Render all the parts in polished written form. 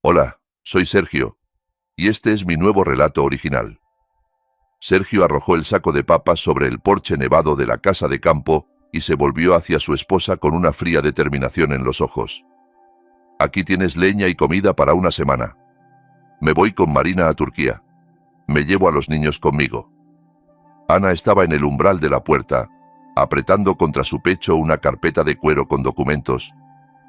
Hola, soy Sergio, y este es mi nuevo relato original. Sergio arrojó el saco de papas sobre el porche nevado de la casa de campo y se volvió hacia su esposa con una fría determinación en los ojos. Aquí tienes leña y comida para una semana. Me voy con Marina a Turquía. Me llevo a los niños conmigo. Ana estaba en el umbral de la puerta, apretando contra su pecho una carpeta de cuero con documentos,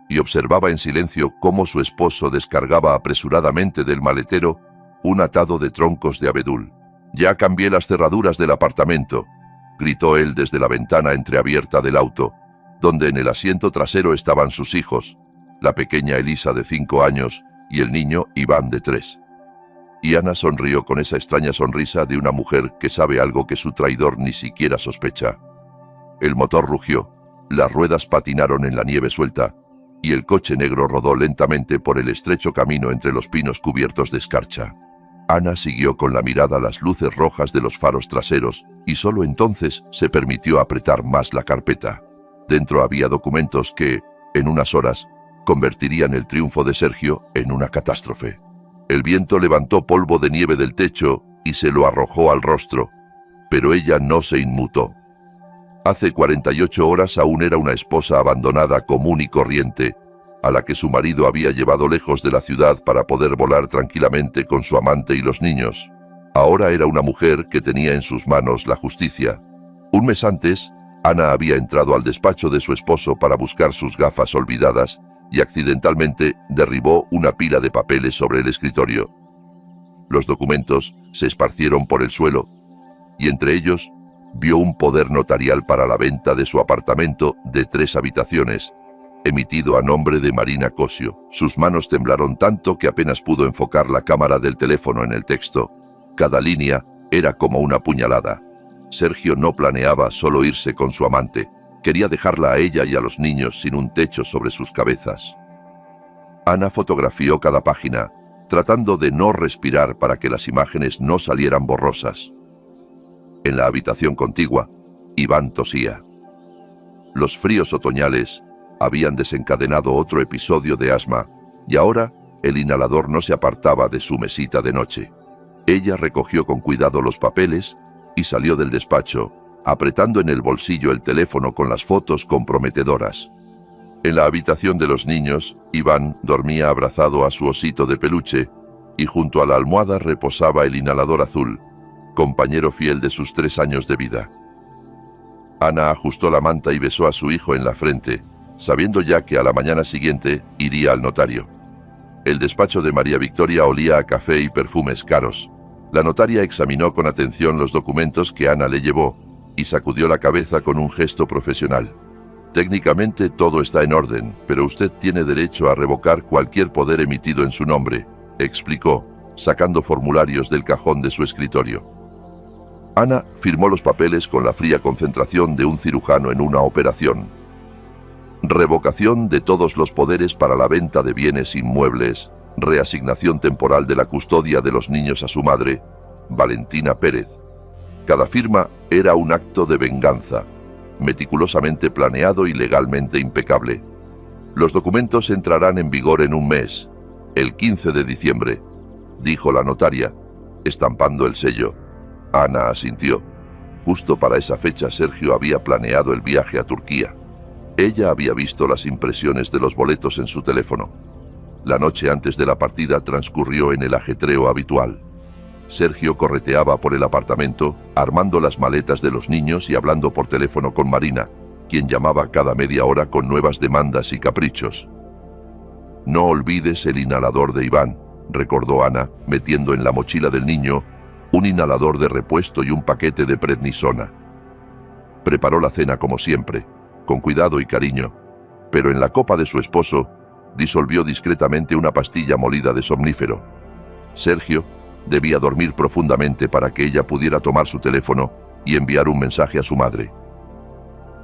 y observaba en silencio cómo su esposo descargaba apresuradamente del maletero un atado de troncos de abedul. «Ya cambié las cerraduras del apartamento», gritó él desde la ventana entreabierta del auto, donde en el asiento trasero estaban sus hijos, la pequeña Elisa de 5 años y el niño Iván de 3. Y Ana sonrió con esa extraña sonrisa de una mujer que sabe algo que su traidor ni siquiera sospecha. El motor rugió, las ruedas patinaron en la nieve suelta, y el coche negro rodó lentamente por el estrecho camino entre los pinos cubiertos de escarcha. Ana siguió con la mirada las luces rojas de los faros traseros y solo entonces se permitió apretar más la carpeta. Dentro había documentos que, en unas horas, convertirían el triunfo de Sergio en una catástrofe. El viento levantó polvo de nieve del techo y se lo arrojó al rostro, pero ella no se inmutó. Hace 48 horas aún era una esposa abandonada común y corriente, a la que su marido había llevado lejos de la ciudad para poder volar tranquilamente con su amante y los niños. Ahora era una mujer que tenía en sus manos la justicia. Un mes antes, Ana había entrado al despacho de su esposo para buscar sus gafas olvidadas y accidentalmente derribó una pila de papeles sobre el escritorio. Los documentos se esparcieron por el suelo y entre ellos vio un poder notarial para la venta de su apartamento de 3 habitaciones, emitido a nombre de Marina Cosio. Sus manos temblaron tanto que apenas pudo enfocar la cámara del teléfono en el texto. Cada línea era como una puñalada. Sergio no planeaba solo irse con su amante. Quería dejarla a ella y a los niños sin un techo sobre sus cabezas. Ana fotografió cada página, tratando de no respirar para que las imágenes no salieran borrosas. En la habitación contigua, Iván tosía. Los fríos otoñales habían desencadenado otro episodio de asma, y ahora el inhalador no se apartaba de su mesita de noche. Ella recogió con cuidado los papeles y salió del despacho, apretando en el bolsillo el teléfono con las fotos comprometedoras. En la habitación de los niños, Iván dormía abrazado a su osito de peluche, y junto a la almohada reposaba el inhalador azul, compañero fiel de sus 3 años de vida. Ana ajustó la manta y besó a su hijo en la frente, sabiendo ya que a la mañana siguiente iría al notario. El despacho de María Victoria olía a café y perfumes caros. La notaria examinó con atención los documentos que Ana le llevó y sacudió la cabeza con un gesto profesional. Técnicamente todo está en orden, pero usted tiene derecho a revocar cualquier poder emitido en su nombre, explicó, sacando formularios del cajón de su escritorio. Ana firmó los papeles con la fría concentración de un cirujano en una operación. Revocación de todos los poderes para la venta de bienes inmuebles, reasignación temporal de la custodia de los niños a su madre, Valentina Pérez. Cada firma era un acto de venganza, meticulosamente planeado y legalmente impecable. Los documentos entrarán en vigor en un mes, el 15 de diciembre, dijo la notaria, estampando el sello. Ana asintió. Justo para esa fecha Sergio había planeado el viaje a Turquía. Ella había visto las impresiones de los boletos en su teléfono. La noche antes de la partida transcurrió en el ajetreo habitual. Sergio correteaba por el apartamento, armando las maletas de los niños y hablando por teléfono con Marina, quien llamaba cada media hora con nuevas demandas y caprichos. «No olvides el inhalador de Iván», recordó Ana, metiendo en la mochila del niño un inhalador de repuesto y un paquete de prednisona. Preparó la cena como siempre, con cuidado y cariño, pero en la copa de su esposo disolvió discretamente una pastilla molida de somnífero. Sergio debía dormir profundamente para que ella pudiera tomar su teléfono y enviar un mensaje a su madre.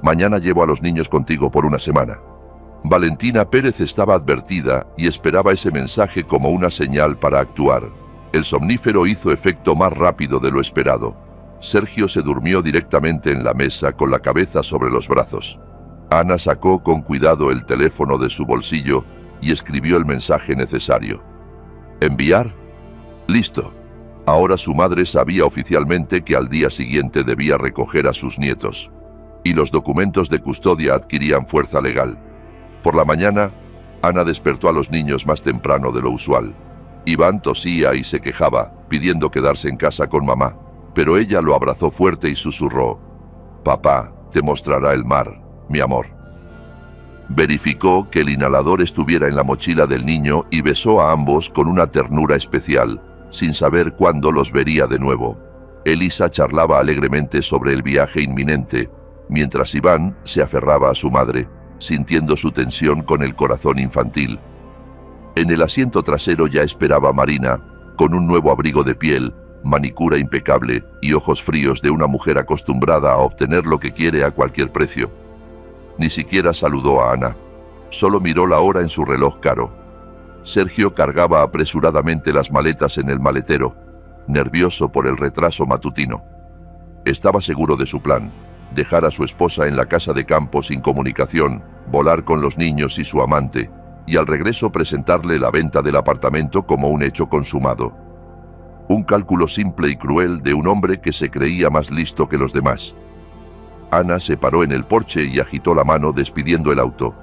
«Mañana llevo a los niños contigo por una semana». Valentina Pérez estaba advertida y esperaba ese mensaje como una señal para actuar. El somnífero hizo efecto más rápido de lo esperado. Sergio se durmió directamente en la mesa con la cabeza sobre los brazos. Ana sacó con cuidado el teléfono de su bolsillo y escribió el mensaje necesario. ¿Enviar? Listo. Ahora su madre sabía oficialmente que al día siguiente debía recoger a sus nietos, y los documentos de custodia adquirían fuerza legal. Por la mañana, Ana despertó a los niños más temprano de lo usual. Iván tosía y se quejaba, pidiendo quedarse en casa con mamá, pero ella lo abrazó fuerte y susurró: «Papá, te mostrará el mar, mi amor». Verificó que el inhalador estuviera en la mochila del niño y besó a ambos con una ternura especial, sin saber cuándo los vería de nuevo. Elisa charlaba alegremente sobre el viaje inminente, mientras Iván se aferraba a su madre, sintiendo su tensión con el corazón infantil. En el asiento trasero ya esperaba Marina, con un nuevo abrigo de piel, manicura impecable y ojos fríos de una mujer acostumbrada a obtener lo que quiere a cualquier precio. Ni siquiera saludó a Ana, solo miró la hora en su reloj caro. Sergio cargaba apresuradamente las maletas en el maletero, nervioso por el retraso matutino. Estaba seguro de su plan: dejar a su esposa en la casa de campo sin comunicación, volar con los niños y su amante, y al regreso presentarle la venta del apartamento como un hecho consumado. Un cálculo simple y cruel de un hombre que se creía más listo que los demás. Ana se paró en el porche y agitó la mano despidiendo el auto.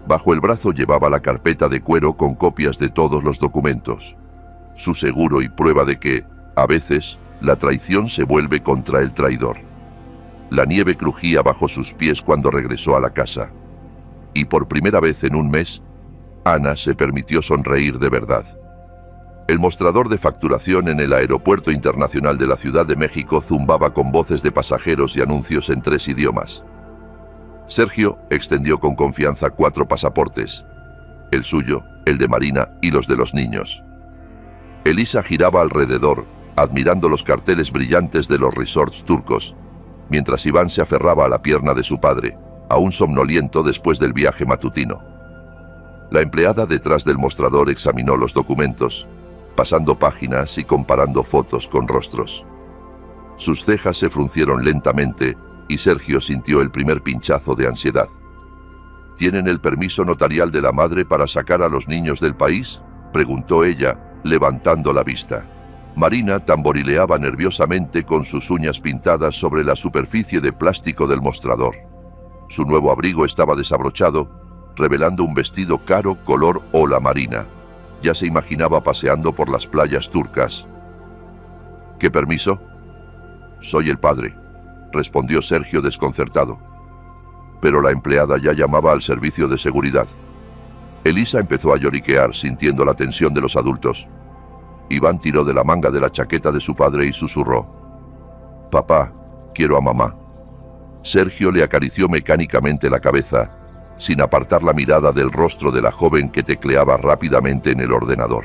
Bajo el brazo llevaba la carpeta de cuero con copias de todos los documentos. Su seguro y prueba de que, a veces, la traición se vuelve contra el traidor. La nieve crujía bajo sus pies cuando regresó a la casa. Y por primera vez en un mes, Ana se permitió sonreír de verdad. El mostrador de facturación en el Aeropuerto Internacional de la Ciudad de México zumbaba con voces de pasajeros y anuncios en 3 idiomas. Sergio extendió con confianza 4 pasaportes: el suyo, el de Marina y los de los niños. Elisa giraba alrededor, admirando los carteles brillantes de los resorts turcos, mientras Iván se aferraba a la pierna de su padre, aún somnoliento después del viaje matutino. La empleada detrás del mostrador examinó los documentos, pasando páginas y comparando fotos con rostros. Sus cejas se fruncieron lentamente y Sergio sintió el primer pinchazo de ansiedad. ¿Tienen el permiso notarial de la madre para sacar a los niños del país?, preguntó ella, levantando la vista. Marina tamborileaba nerviosamente con sus uñas pintadas sobre la superficie de plástico del mostrador. Su nuevo abrigo estaba desabrochado, revelando un vestido caro color ola marina. Ya se imaginaba paseando por las playas turcas. ¿Qué permiso? Soy el padre, respondió Sergio desconcertado. Pero la empleada ya llamaba al servicio de seguridad. Elisa empezó a lloriquear, sintiendo la tensión de los adultos. Iván tiró de la manga de la chaqueta de su padre y susurró: «Papá, quiero a mamá». Sergio le acarició mecánicamente la cabeza, sin apartar la mirada del rostro de la joven que tecleaba rápidamente en el ordenador.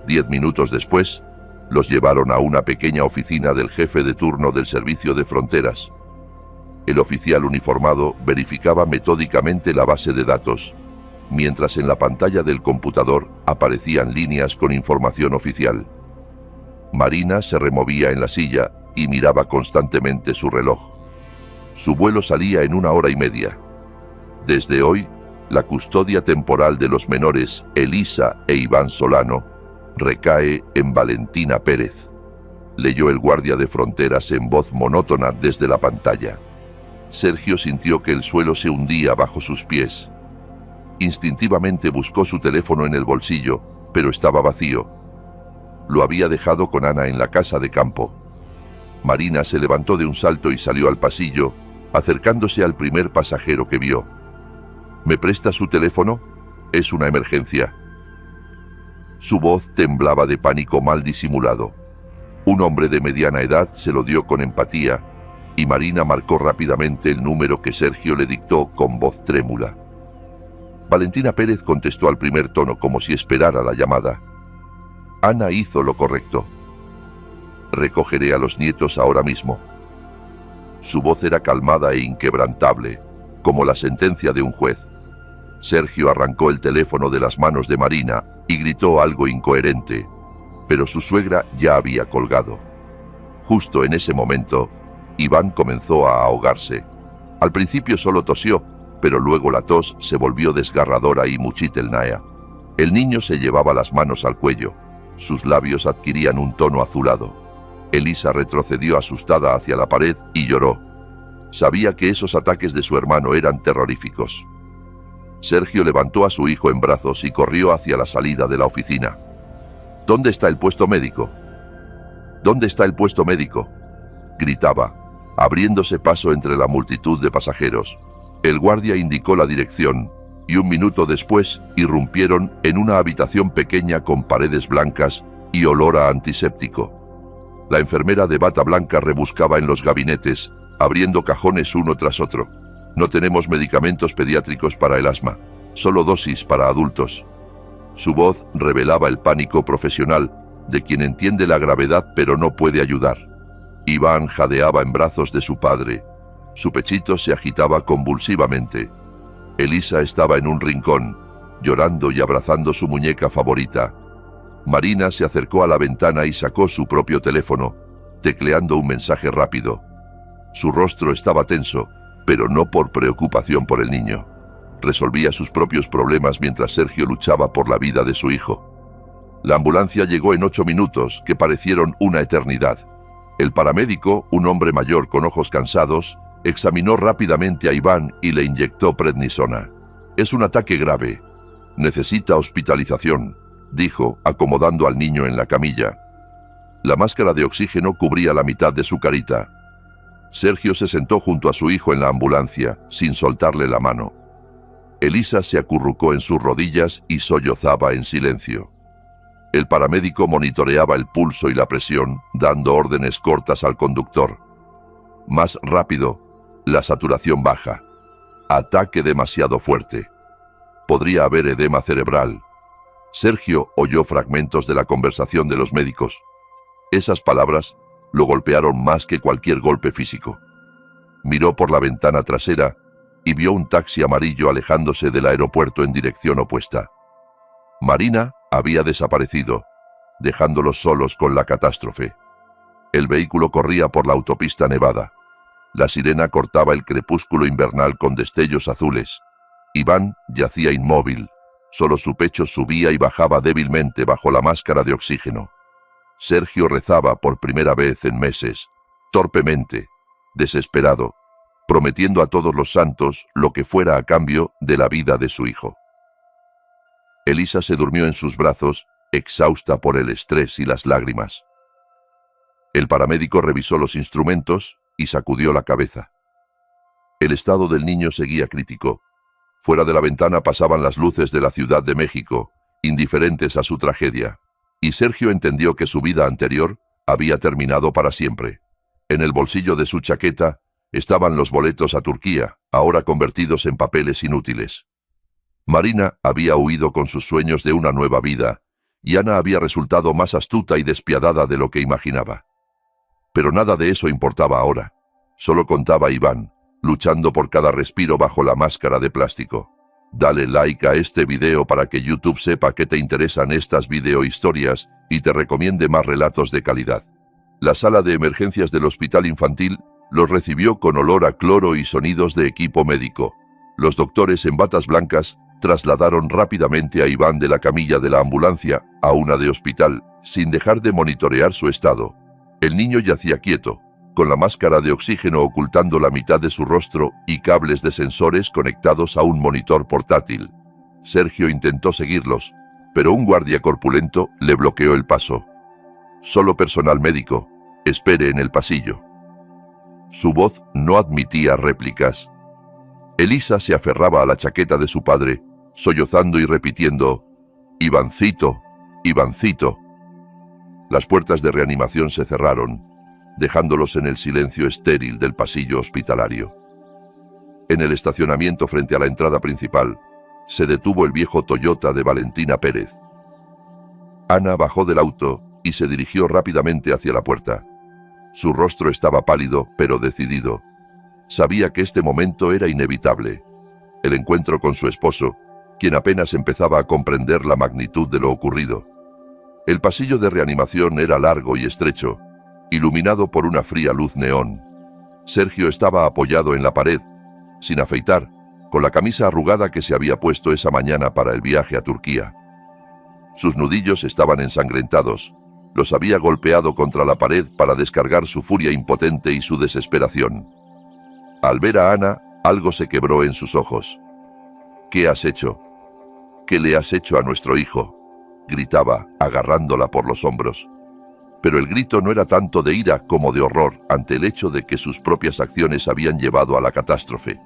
10 minutos después, los llevaron a una pequeña oficina del jefe de turno del Servicio de Fronteras. El oficial uniformado verificaba metódicamente la base de datos, mientras en la pantalla del computador aparecían líneas con información oficial. Marina se removía en la silla y miraba constantemente su reloj. Su vuelo salía en 1 hora y media. Desde hoy, la custodia temporal de los menores Elisa e Iván Solano recae en Valentina Pérez, leyó el guardia de fronteras en voz monótona desde la pantalla. Sergio sintió que el suelo se hundía bajo sus pies. Instintivamente buscó su teléfono en el bolsillo, pero estaba vacío. Lo había dejado con Ana en la casa de campo. Marina se levantó de un salto y salió al pasillo, acercándose al primer pasajero que vio. ¿Me presta su teléfono? Es una emergencia. Su voz temblaba de pánico mal disimulado. Un hombre de mediana edad se lo dio con empatía, y Marina marcó rápidamente el número que Sergio le dictó con voz trémula. Valentina Pérez contestó al primer tono como si esperara la llamada. Ana hizo lo correcto. Recogeré a los nietos ahora mismo. Su voz era calmada e inquebrantable, como la sentencia de un juez. Sergio arrancó el teléfono de las manos de Marina y gritó algo incoherente, pero su suegra ya había colgado. Justo en ese momento, Iván comenzó a ahogarse. Al principio solo tosió, pero luego la tos se volvió desgarradora y muchitelnaya. El niño se llevaba las manos al cuello. Sus labios adquirían un tono azulado. Elisa retrocedió asustada hacia la pared y lloró. Sabía que esos ataques de su hermano eran terroríficos. Sergio levantó a su hijo en brazos y corrió hacia la salida de la oficina. ¿Dónde está el puesto médico? ¿Dónde está el puesto médico?, gritaba, abriéndose paso entre la multitud de pasajeros. El guardia indicó la dirección y un minuto después irrumpieron en una habitación pequeña con paredes blancas y olor a antiséptico. La enfermera de bata blanca rebuscaba en los gabinetes, abriendo cajones uno tras otro. No tenemos medicamentos pediátricos para el asma, solo dosis para adultos. Su voz revelaba el pánico profesional de quien entiende la gravedad pero no puede ayudar. Iván jadeaba en brazos de su padre. Su pechito se agitaba convulsivamente. Elisa estaba en un rincón, llorando y abrazando su muñeca favorita. Marina se acercó a la ventana y sacó su propio teléfono, tecleando un mensaje rápido. Su rostro estaba tenso, pero no por preocupación por el niño. Resolvía sus propios problemas mientras Sergio luchaba por la vida de su hijo. La ambulancia llegó en 8 minutos, que parecieron una eternidad. El paramédico, un hombre mayor con ojos cansados, examinó rápidamente a Iván y le inyectó prednisona. Es un ataque grave. Necesita hospitalización, dijo, acomodando al niño en la camilla. La máscara de oxígeno cubría la mitad de su carita. Sergio se sentó junto a su hijo en la ambulancia, sin soltarle la mano. Elisa se acurrucó en sus rodillas y sollozaba en silencio. El paramédico monitoreaba el pulso y la presión, dando órdenes cortas al conductor. Más rápido, la saturación baja. Ataque demasiado fuerte. Podría haber edema cerebral. Sergio oyó fragmentos de la conversación de los médicos. Esas palabras lo golpearon más que cualquier golpe físico. Miró por la ventana trasera y vio un taxi amarillo alejándose del aeropuerto en dirección opuesta. Marina había desaparecido, dejándolos solos con la catástrofe. El vehículo corría por la autopista nevada. La sirena cortaba el crepúsculo invernal con destellos azules. Iván yacía inmóvil. Solo su pecho subía y bajaba débilmente bajo la máscara de oxígeno. Sergio rezaba por primera vez en meses, torpemente, desesperado, prometiendo a todos los santos lo que fuera a cambio de la vida de su hijo. Elisa se durmió en sus brazos, exhausta por el estrés y las lágrimas. El paramédico revisó los instrumentos y sacudió la cabeza. El estado del niño seguía crítico. Fuera de la ventana pasaban las luces de la Ciudad de México, indiferentes a su tragedia, y Sergio entendió que su vida anterior había terminado para siempre. En el bolsillo de su chaqueta estaban los boletos a Turquía, ahora convertidos en papeles inútiles. Marina había huido con sus sueños de una nueva vida, y Ana había resultado más astuta y despiadada de lo que imaginaba. Pero nada de eso importaba ahora. Solo contaba Iván, luchando por cada respiro bajo la máscara de plástico. Dale like a este video para que YouTube sepa que te interesan estas videohistorias y te recomiende más relatos de calidad. La sala de emergencias del hospital infantil los recibió con olor a cloro y sonidos de equipo médico. Los doctores en batas blancas trasladaron rápidamente a Iván de la camilla de la ambulancia a una de hospital, sin dejar de monitorear su estado. El niño yacía quieto, con la máscara de oxígeno ocultando la mitad de su rostro y cables de sensores conectados a un monitor portátil. Sergio intentó seguirlos, pero un guardia corpulento le bloqueó el paso. Solo personal médico, espere en el pasillo. Su voz no admitía réplicas. Elisa se aferraba a la chaqueta de su padre, sollozando y repitiendo: «Ivancito, Ivancito». Las puertas de reanimación se cerraron, dejándolos en el silencio estéril del pasillo hospitalario. En el estacionamiento frente a la entrada principal, se detuvo el viejo Toyota de Valentina Pérez. Ana bajó del auto y se dirigió rápidamente hacia la puerta. Su rostro estaba pálido, pero decidido. Sabía que este momento era inevitable. El encuentro con su esposo, quien apenas empezaba a comprender la magnitud de lo ocurrido. El pasillo de reanimación era largo y estrecho, iluminado por una fría luz neón. Sergio estaba apoyado en la pared, sin afeitar, con la camisa arrugada que se había puesto esa mañana para el viaje a Turquía. Sus nudillos estaban ensangrentados. Los había golpeado contra la pared para descargar su furia impotente y su desesperación. Al ver a Ana, algo se quebró en sus ojos. «¿Qué has hecho? ¿Qué le has hecho a nuestro hijo?», gritaba, agarrándola por los hombros. Pero el grito no era tanto de ira como de horror ante el hecho de que sus propias acciones habían llevado a la catástrofe.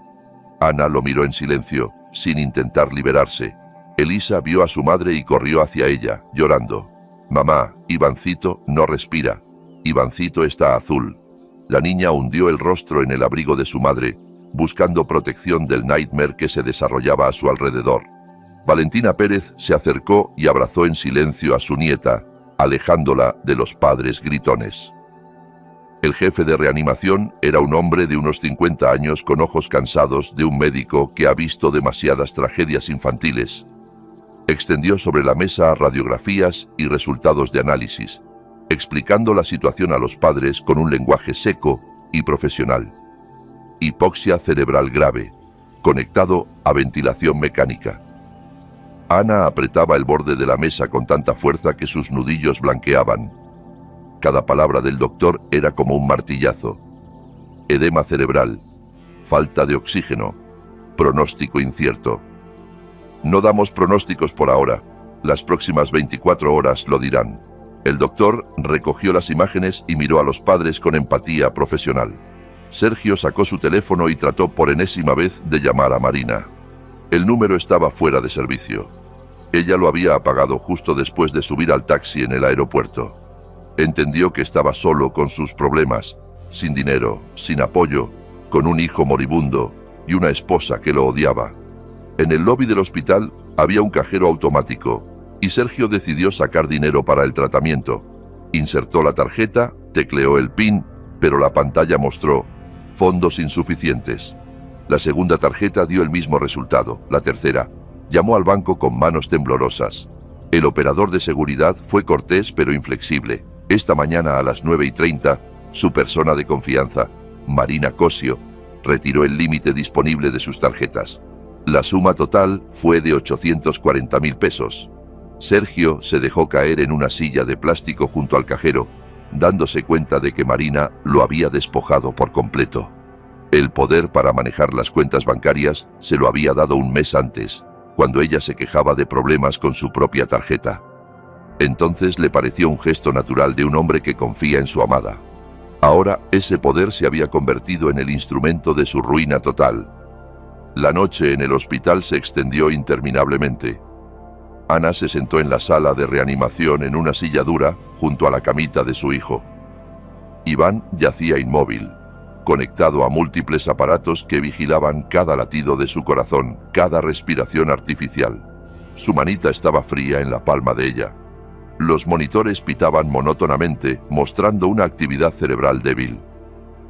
Ana lo miró en silencio, sin intentar liberarse. Elisa vio a su madre y corrió hacia ella, llorando. «Mamá, Ivancito no respira. Ivancito está azul». La niña hundió el rostro en el abrigo de su madre, buscando protección del nightmare que se desarrollaba a su alrededor. Valentina Pérez se acercó y abrazó en silencio a su nieta, alejándola de los padres gritones. El jefe de reanimación era un hombre de unos 50 años con ojos cansados de un médico que ha visto demasiadas tragedias infantiles. Extendió sobre la mesa radiografías y resultados de análisis, explicando la situación a los padres con un lenguaje seco y profesional. Hipoxia cerebral grave, conectado a ventilación mecánica. Ana apretaba el borde de la mesa con tanta fuerza que sus nudillos blanqueaban. Cada palabra del doctor era como un martillazo. Edema cerebral, falta de oxígeno, pronóstico incierto. «No damos pronósticos por ahora. Las próximas 24 horas lo dirán». El doctor recogió las imágenes y miró a los padres con empatía profesional. Sergio sacó su teléfono y trató por enésima vez de llamar a Marina. El número estaba fuera de servicio. Ella lo había apagado justo después de subir al taxi en el aeropuerto. Entendió que estaba solo con sus problemas, sin dinero, sin apoyo, con un hijo moribundo y una esposa que lo odiaba. En el lobby del hospital había un cajero automático y Sergio decidió sacar dinero para el tratamiento. Insertó la tarjeta, tecleó el PIN, pero la pantalla mostró fondos insuficientes. La segunda tarjeta dio el mismo resultado. La tercera, llamó al banco con manos temblorosas. El operador de seguridad fue cortés pero inflexible. Esta mañana a las 9:30, su persona de confianza, Marina Cosio, retiró el límite disponible de sus tarjetas. La suma total fue de 840.000 pesos. Sergio se dejó caer en una silla de plástico junto al cajero, dándose cuenta de que Marina lo había despojado por completo. El poder para manejar las cuentas bancarias se lo había dado un mes antes, cuando ella se quejaba de problemas con su propia tarjeta. Entonces le pareció un gesto natural de un hombre que confía en su amada. Ahora ese poder se había convertido en el instrumento de su ruina total. La noche en el hospital se extendió interminablemente. Ana se sentó en la sala de reanimación en una silla dura junto a la camita de su hijo. Iván yacía inmóvil, conectado a múltiples aparatos que vigilaban cada latido de su corazón, cada respiración artificial. Su manita estaba fría en la palma de ella. Los monitores pitaban monótonamente, mostrando una actividad cerebral débil.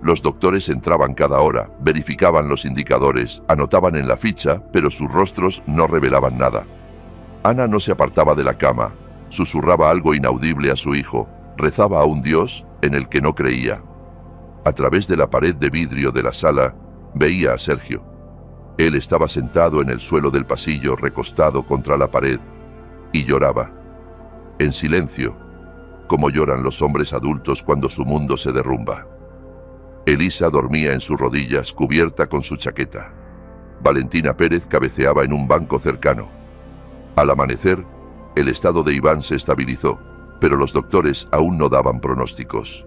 Los doctores entraban cada hora, verificaban los indicadores, anotaban en la ficha, pero sus rostros no revelaban nada. Ana no se apartaba de la cama, susurraba algo inaudible a su hijo, rezaba a un Dios en el que no creía. A través de la pared de vidrio de la sala, veía a Sergio. Él estaba sentado en el suelo del pasillo, recostado contra la pared, y lloraba. En silencio, como lloran los hombres adultos cuando su mundo se derrumba. Elisa dormía en sus rodillas, cubierta con su chaqueta. Valentina Pérez cabeceaba en un banco cercano. Al amanecer, el estado de Iván se estabilizó, pero los doctores aún no daban pronósticos.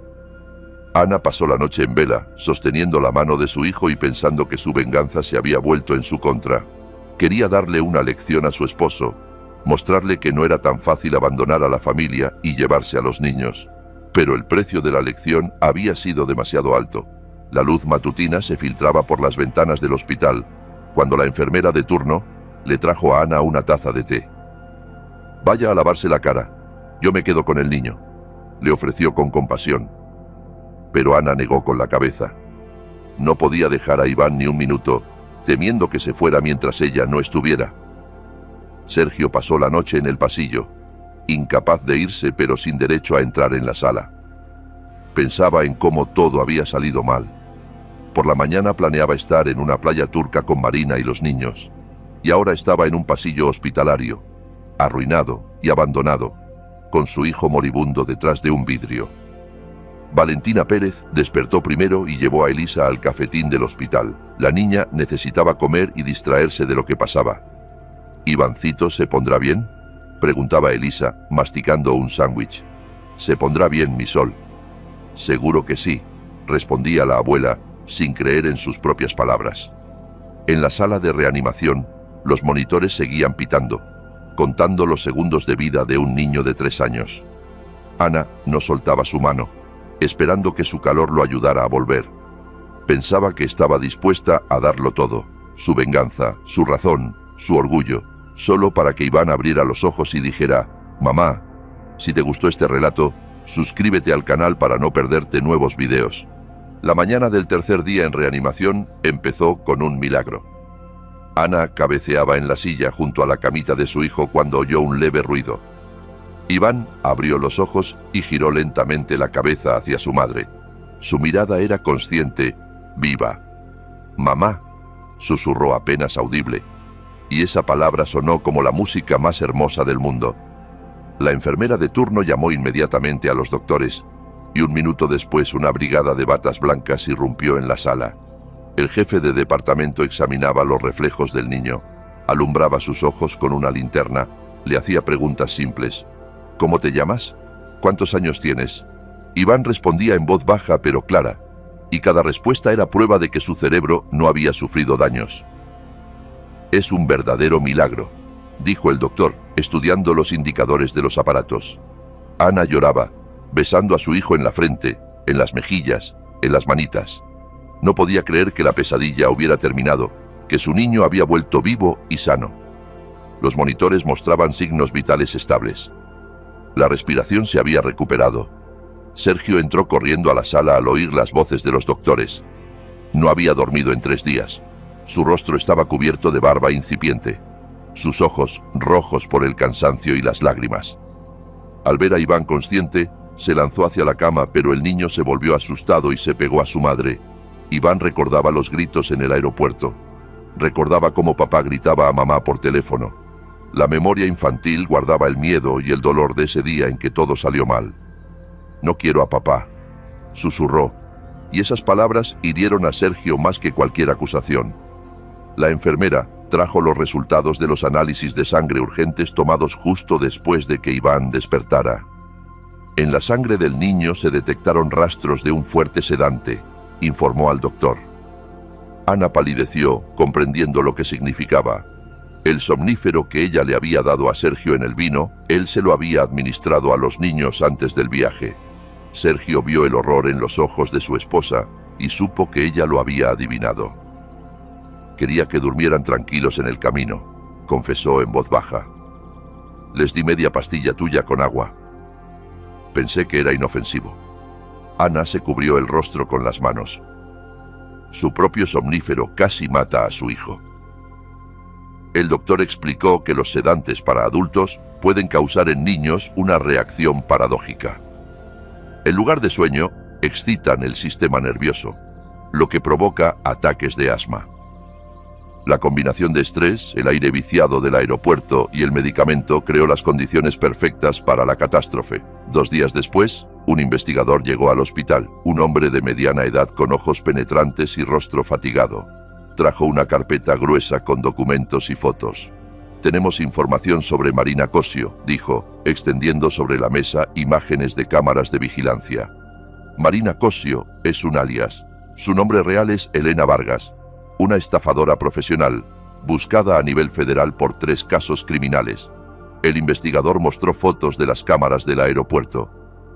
Ana pasó la noche en vela, sosteniendo la mano de su hijo y pensando que su venganza se había vuelto en su contra. Quería darle una lección a su esposo, mostrarle que no era tan fácil abandonar a la familia y llevarse a los niños. Pero el precio de la lección había sido demasiado alto. La luz matutina se filtraba por las ventanas del hospital, cuando la enfermera de turno le trajo a Ana una taza de té. «Vaya a lavarse la cara, yo me quedo con el niño», le ofreció con compasión. Pero Ana negó con la cabeza. No podía dejar a Iván ni un minuto, temiendo que se fuera mientras ella no estuviera. Sergio pasó la noche en el pasillo, incapaz de irse pero sin derecho a entrar en la sala. Pensaba en cómo todo había salido mal. Por la mañana planeaba estar en una playa turca con Marina y los niños, y ahora estaba en un pasillo hospitalario, arruinado, y abandonado, con su hijo moribundo detrás de un vidrio. Valentina Pérez despertó primero y llevó a Elisa al cafetín del hospital. La niña necesitaba comer y distraerse de lo que pasaba. ¿Ivancito se pondrá bien?, preguntaba Elisa, masticando un sándwich. «Se pondrá bien, mi sol». «Seguro que sí», respondía la abuela, sin creer en sus propias palabras. En la sala de reanimación, los monitores seguían pitando, contando los segundos de vida de un niño de 3 años. Ana no soltaba su mano, esperando que su calor lo ayudara a volver. Pensaba que estaba dispuesta a darlo todo, su venganza, su razón, su orgullo, solo para que Iván abriera los ojos y dijera: «Mamá, si te gustó este relato, suscríbete al canal para no perderte nuevos videos». La mañana del tercer día en reanimación empezó con un milagro. Ana cabeceaba en la silla junto a la camita de su hijo cuando oyó un leve ruido. Iván abrió los ojos y giró lentamente la cabeza hacia su madre. Su mirada era consciente, viva. «Mamá», susurró apenas audible, y esa palabra sonó como la música más hermosa del mundo. La enfermera de turno llamó inmediatamente a los doctores, y un minuto después una brigada de batas blancas irrumpió en la sala. El jefe de departamento examinaba los reflejos del niño, alumbraba sus ojos con una linterna, le hacía preguntas simples. «¿Cómo te llamas? ¿Cuántos años tienes?». Iván respondía en voz baja pero clara, y cada respuesta era prueba de que su cerebro no había sufrido daños. «Es un verdadero milagro», dijo el doctor, estudiando los indicadores de los aparatos. Ana lloraba, besando a su hijo en la frente, en las mejillas, en las manitas. No podía creer que la pesadilla hubiera terminado, que su niño había vuelto vivo y sano. Los monitores mostraban signos vitales estables. La respiración se había recuperado. Sergio entró corriendo a la sala al oír las voces de los doctores. No había dormido en 3 días. Su rostro estaba cubierto de barba incipiente, sus ojos rojos por el cansancio y las lágrimas. Al ver a Iván consciente, se lanzó hacia la cama, pero el niño se volvió asustado y se pegó a su madre. Iván recordaba los gritos en el aeropuerto. Recordaba cómo papá gritaba a mamá por teléfono. La memoria infantil guardaba el miedo y el dolor de ese día en que todo salió mal. «No quiero a papá», susurró, y esas palabras hirieron a Sergio más que cualquier acusación. La enfermera trajo los resultados de los análisis de sangre urgentes tomados justo después de que Iván despertara. En la sangre del niño se detectaron rastros de un fuerte sedante, informó al doctor. Ana palideció, comprendiendo lo que significaba. El somnífero que ella le había dado a Sergio en el vino, él se lo había administrado a los niños antes del viaje. Sergio vio el horror en los ojos de su esposa y supo que ella lo había adivinado. «Quería que durmieran tranquilos en el camino», confesó en voz baja. «Les di media pastilla tuya con agua. Pensé que era inofensivo». Ana se cubrió el rostro con las manos. Su propio somnífero casi mata a su hijo. El doctor explicó que los sedantes para adultos pueden causar en niños una reacción paradójica. En lugar de sueño, excitan el sistema nervioso, lo que provoca ataques de asma. La combinación de estrés, el aire viciado del aeropuerto y el medicamento creó las condiciones perfectas para la catástrofe. 2 días después, un investigador llegó al hospital, un hombre de mediana edad con ojos penetrantes y rostro fatigado. Trajo una carpeta gruesa con documentos y fotos. «Tenemos información sobre Marina Cosio», dijo, extendiendo sobre la mesa imágenes de cámaras de vigilancia. Marina Cosio es un alias. Su nombre real es Elena Vargas, una estafadora profesional, buscada a nivel federal por 3 casos criminales. El investigador mostró fotos de las cámaras del aeropuerto.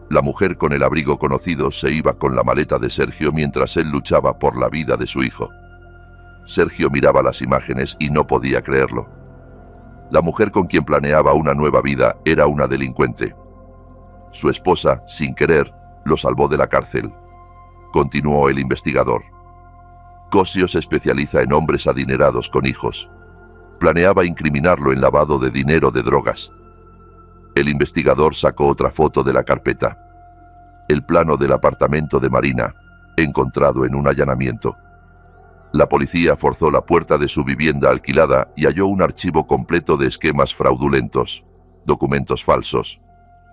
La mujer con el abrigo conocido se iba con la maleta de Sergio mientras él luchaba por la vida de su hijo. Sergio miraba las imágenes y no podía creerlo. La mujer con quien planeaba una nueva vida era una delincuente. Su esposa, sin querer, lo salvó de la cárcel. Continuó el investigador. Cosio se especializa en hombres adinerados con hijos. Planeaba incriminarlo en lavado de dinero de drogas. El investigador sacó otra foto de la carpeta. El plano del apartamento de Marina, encontrado en un allanamiento. La policía forzó la puerta de su vivienda alquilada y halló un archivo completo de esquemas fraudulentos. documentos falsos,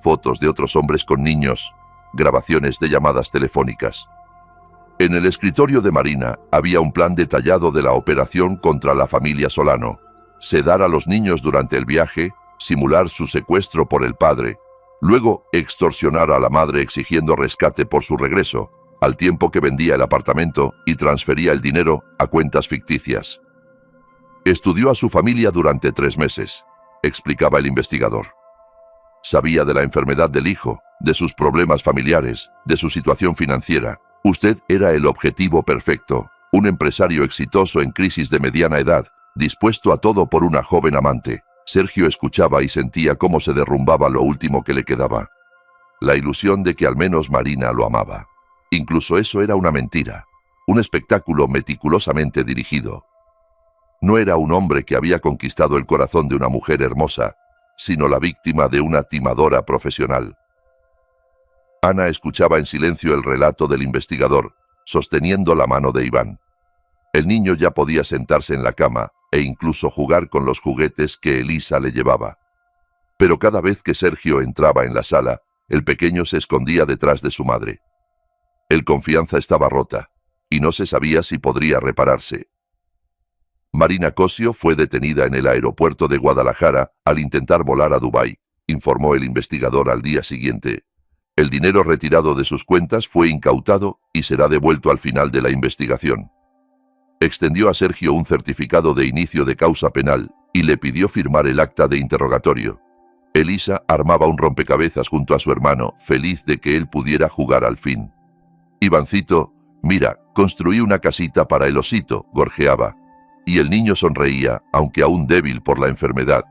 fotos de otros hombres con niños, grabaciones de llamadas telefónicas. En el escritorio de Marina había un plan detallado de la operación contra la familia Solano: sedar a los niños durante el viaje, simular su secuestro por el padre, luego extorsionar a la madre exigiendo rescate por su regreso, al tiempo que vendía el apartamento y transfería el dinero a cuentas ficticias. Estudió a su familia durante 3 meses, explicaba el investigador. Sabía de la enfermedad del hijo, de sus problemas familiares, de su situación financiera. Usted era el objetivo perfecto, un empresario exitoso en crisis de mediana edad, dispuesto a todo por una joven amante. Sergio escuchaba y sentía cómo se derrumbaba lo último que le quedaba: la ilusión de que al menos Marina lo amaba. Incluso eso era una mentira, un espectáculo meticulosamente dirigido. No era un hombre que había conquistado el corazón de una mujer hermosa, sino la víctima de una timadora profesional. Ana escuchaba en silencio el relato del investigador, sosteniendo la mano de Iván. El niño ya podía sentarse en la cama e incluso jugar con los juguetes que Elisa le llevaba. Pero cada vez que Sergio entraba en la sala, el pequeño se escondía detrás de su madre. El confianza estaba rota, y no se sabía si podría repararse. Marina Cosio fue detenida en el aeropuerto de Guadalajara al intentar volar a Dubái, informó el investigador al día siguiente. El dinero retirado de sus cuentas fue incautado y será devuelto al final de la investigación. Extendió a Sergio un certificado de inicio de causa penal y le pidió firmar el acta de interrogatorio. Elisa armaba un rompecabezas junto a su hermano, feliz de que él pudiera jugar al fin. Ivancito, mira, construí una casita para el osito, gorjeaba. Y el niño sonreía, aunque aún débil por la enfermedad.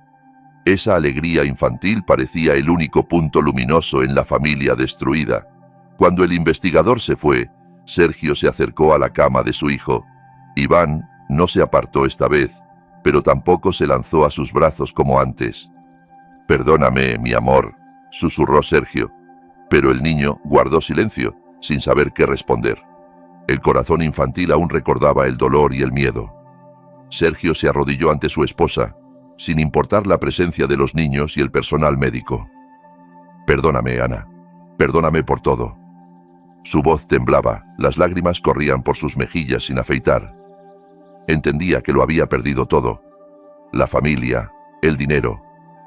Esa alegría infantil parecía el único punto luminoso en la familia destruida. Cuando el investigador se fue, Sergio se acercó a la cama de su hijo. Iván no se apartó esta vez, pero tampoco se lanzó a sus brazos como antes. «Perdóname, mi amor», susurró Sergio, pero el niño guardó silencio, sin saber qué responder. El corazón infantil aún recordaba el dolor y el miedo. Sergio se arrodilló ante su esposa, sin importar la presencia de los niños y el personal médico. «Perdóname, Ana. Perdóname por todo». Su voz temblaba, las lágrimas corrían por sus mejillas sin afeitar. Entendía que lo había perdido todo: la familia, el dinero,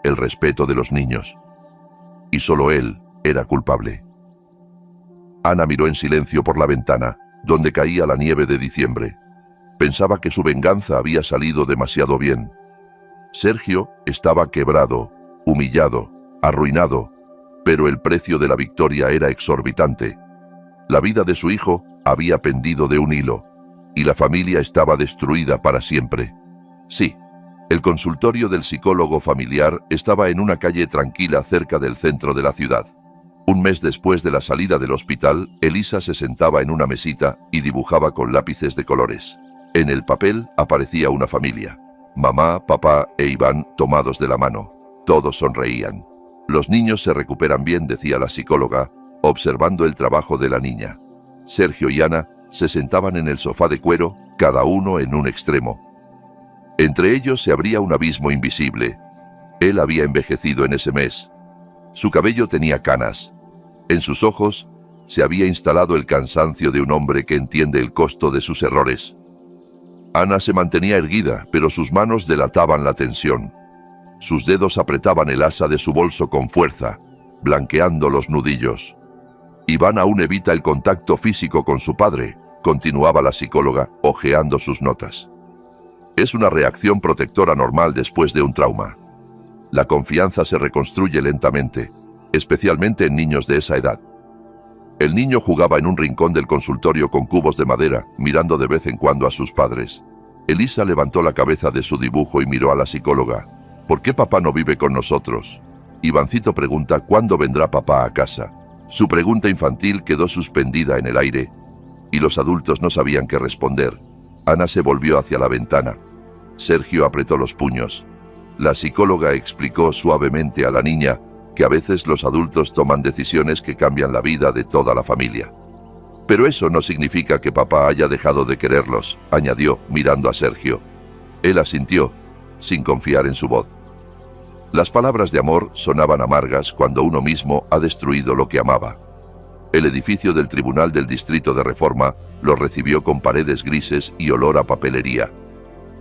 el respeto de los niños. Y solo él era culpable. Ana miró en silencio por la ventana, donde caía la nieve de diciembre. Pensaba que su venganza había salido demasiado bien. Sergio estaba quebrado, humillado, arruinado, pero el precio de la victoria era exorbitante. La vida de su hijo había pendido de un hilo, y la familia estaba destruida para siempre. Sí, el consultorio del psicólogo familiar estaba en una calle tranquila cerca del centro de la ciudad. Un mes después de la salida del hospital, Elisa se sentaba en una mesita y dibujaba con lápices de colores. En el papel aparecía una familia: mamá, papá e Iván tomados de la mano. Todos sonreían. «Los niños se recuperan bien», decía la psicóloga, observando el trabajo de la niña. Sergio y Ana se sentaban en el sofá de cuero, cada uno en un extremo. Entre ellos se abría un abismo invisible. Él había envejecido en ese mes. Su cabello tenía canas. En sus ojos se había instalado el cansancio de un hombre que entiende el costo de sus errores. Ana se mantenía erguida, pero sus manos delataban la tensión. Sus dedos apretaban el asa de su bolso con fuerza, blanqueando los nudillos. «Iván aún evita el contacto físico con su padre», continuaba la psicóloga, hojeando sus notas. «Es una reacción protectora normal después de un trauma. La confianza se reconstruye lentamente, especialmente en niños de esa edad». El niño jugaba en un rincón del consultorio con cubos de madera, mirando de vez en cuando a sus padres. Elisa levantó la cabeza de su dibujo y miró a la psicóloga. «¿Por qué papá no vive con nosotros?» Ivancito pregunta «¿Cuándo vendrá papá a casa?». Su pregunta infantil quedó suspendida en el aire, y los adultos no sabían qué responder. Ana se volvió hacia la ventana. Sergio apretó los puños. La psicóloga explicó suavemente a la niña que a veces los adultos toman decisiones que cambian la vida de toda la familia. «Pero eso no significa que papá haya dejado de quererlos», añadió, mirando a Sergio. Él asintió, sin confiar en su voz. Las palabras de amor sonaban amargas cuando uno mismo ha destruido lo que amaba. El edificio del Tribunal del Distrito de Reforma los recibió con paredes grises y olor a papelería.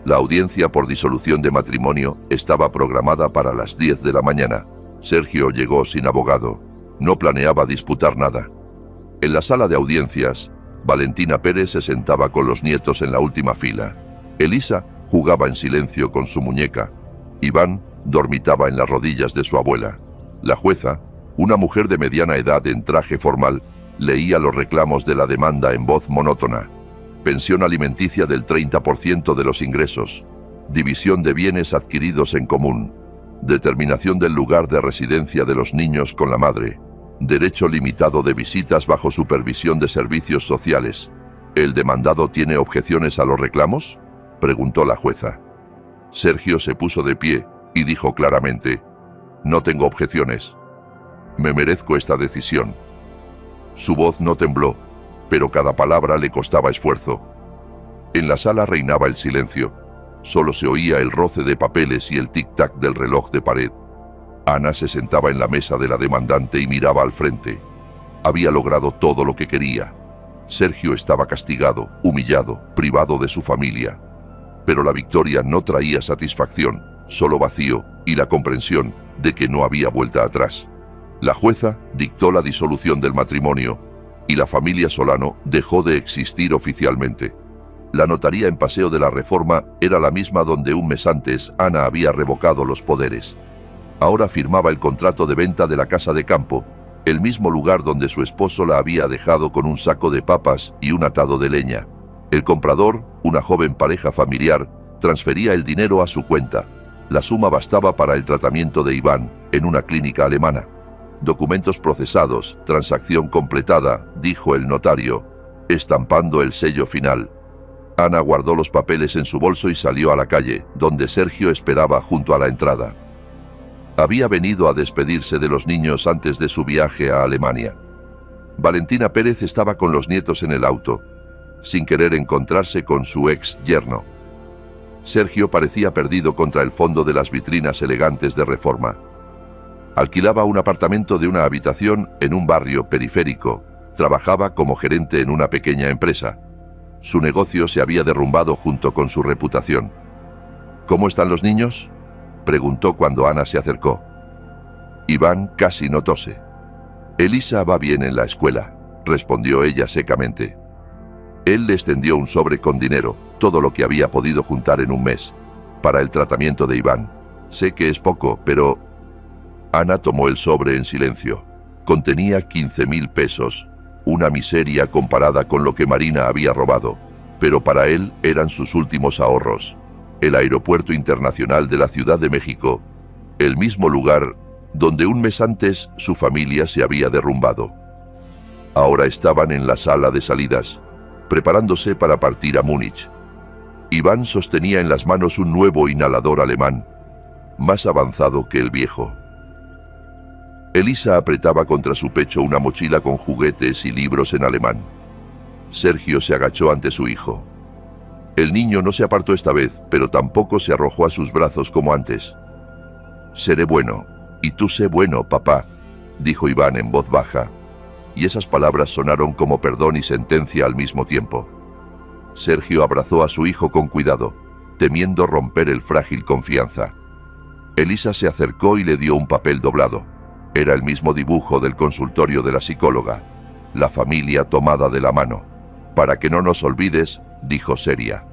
La audiencia por disolución de matrimonio estaba programada para las 10 de la mañana. Sergio llegó sin abogado. No planeaba disputar nada. En la sala de audiencias, Valentina Pérez se sentaba con los nietos en la última fila. Elisa jugaba en silencio con su muñeca. Iván dormitaba en las rodillas de su abuela. La jueza, una mujer de mediana edad en traje formal, leía los reclamos de la demanda en voz monótona. Pensión alimenticia del 30% de los ingresos. División de bienes adquiridos en común. Determinación del lugar de residencia de los niños con la madre. Derecho limitado de visitas bajo supervisión de servicios sociales. ¿El demandado tiene objeciones a los reclamos?, preguntó la jueza. Sergio se puso de pie y dijo claramente: no tengo objeciones. Me merezco esta decisión. Su voz no tembló, pero cada palabra le costaba esfuerzo. En la sala reinaba el silencio. Solo se oía el roce de papeles y el tic-tac del reloj de pared. Ana se sentaba en la mesa de la demandante y miraba al frente. Había logrado todo lo que quería. Sergio estaba castigado, humillado, privado de su familia. Pero la victoria no traía satisfacción, solo vacío y la comprensión de que no había vuelta atrás. La jueza dictó la disolución del matrimonio y la familia Solano dejó de existir oficialmente. La notaría en Paseo de la Reforma era la misma donde un mes antes Ana había revocado los poderes. Ahora firmaba el contrato de venta de la casa de campo, el mismo lugar donde su esposo la había dejado con un saco de papas y un atado de leña. El comprador, una joven pareja familiar, transfería el dinero a su cuenta. La suma bastaba para el tratamiento de Iván en una clínica alemana. Documentos procesados, transacción completada, dijo el notario, estampando el sello final. Ana guardó los papeles en su bolso y salió a la calle, donde Sergio esperaba junto a la entrada. Había venido a despedirse de los niños antes de su viaje a Alemania. Valentina Pérez estaba con los nietos en el auto, sin querer encontrarse con su ex yerno. Sergio parecía perdido contra el fondo de las vitrinas elegantes de Reforma. Alquilaba un apartamento de una habitación en un barrio periférico. Trabajaba como gerente en una pequeña empresa. Su negocio se había derrumbado junto con su reputación. ¿Cómo están los niños?, preguntó cuando Ana se acercó. Iván casi no tose. Elisa va bien en la escuela, respondió ella secamente. Él le extendió un sobre con dinero, todo lo que había podido juntar en un mes, para el tratamiento de Iván. Sé que es poco, pero... Ana tomó el sobre en silencio. Contenía 15.000 pesos, una miseria comparada con lo que Marina había robado, pero para él eran sus últimos ahorros. El aeropuerto internacional de la Ciudad de México, el mismo lugar donde un mes antes su familia se había derrumbado. Ahora estaban en la sala de salidas, preparándose para partir a Múnich. Iván sostenía en las manos un nuevo inhalador alemán, más avanzado que el viejo. Elisa apretaba contra su pecho una mochila con juguetes y libros en alemán. Sergio se agachó ante su hijo. El niño no se apartó esta vez, pero tampoco se arrojó a sus brazos como antes. «Seré bueno, y tú sé bueno, papá», dijo Iván en voz baja, y esas palabras sonaron como perdón y sentencia al mismo tiempo. Sergio abrazó a su hijo con cuidado, temiendo romper el frágil confianza. Elisa se acercó y le dio un papel doblado. Era el mismo dibujo del consultorio de la psicóloga, la familia tomada de la mano. «Para que no nos olvides», dijo seria.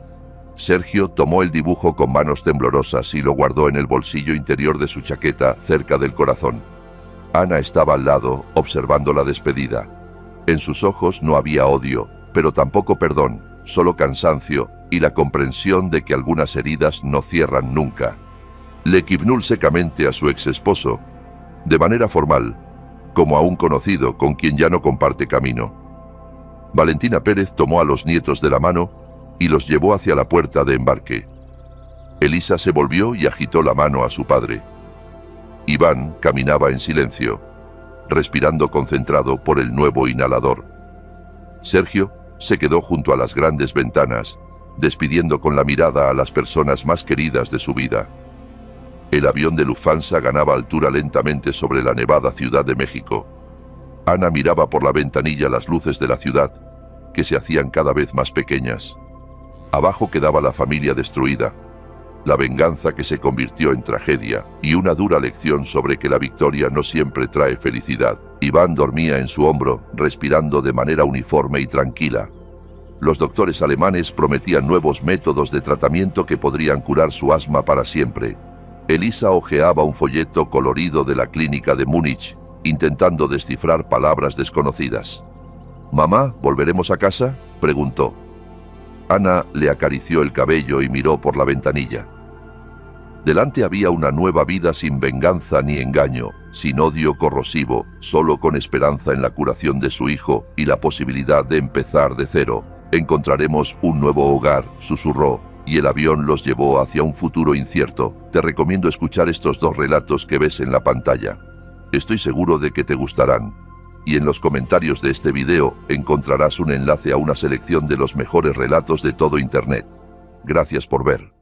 Sergio tomó el dibujo con manos temblorosas y lo guardó en el bolsillo interior de su chaqueta, cerca del corazón. Ana estaba al lado, observando la despedida. En sus ojos no había odio, pero tampoco perdón, solo cansancio y la comprensión de que algunas heridas no cierran nunca. Le kivnul secamente a su ex esposo, de manera formal, como a un conocido con quien ya no comparte camino. Valentina Pérez tomó a los nietos de la mano y los llevó hacia la puerta de embarque. Elisa se volvió y agitó la mano a su padre. Iván caminaba en silencio, respirando concentrado por el nuevo inhalador. Sergio se quedó junto a las grandes ventanas, despidiendo con la mirada a las personas más queridas de su vida. El avión de Lufthansa ganaba altura lentamente sobre la nevada Ciudad de México. Ana miraba por la ventanilla las luces de la ciudad, que se hacían cada vez más pequeñas. Abajo quedaba la familia destruida, la venganza que se convirtió en tragedia y una dura lección sobre que la victoria no siempre trae felicidad. Iván dormía en su hombro, respirando de manera uniforme y tranquila. Los doctores alemanes prometían nuevos métodos de tratamiento que podrían curar su asma para siempre. Elisa hojeaba un folleto colorido de la clínica de Múnich, intentando descifrar palabras desconocidas. «¿Mamá, volveremos a casa?», preguntó. Ana le acarició el cabello y miró por la ventanilla. Delante había una nueva vida sin venganza ni engaño, sin odio corrosivo, solo con esperanza en la curación de su hijo y la posibilidad de empezar de cero. «Encontraremos un nuevo hogar», susurró, y el avión los llevó hacia un futuro incierto. Te recomiendo escuchar estos 2 relatos que ves en la pantalla. Estoy seguro de que te gustarán. Y en los comentarios de este video encontrarás un enlace a una selección de los mejores relatos de todo Internet. Gracias por ver.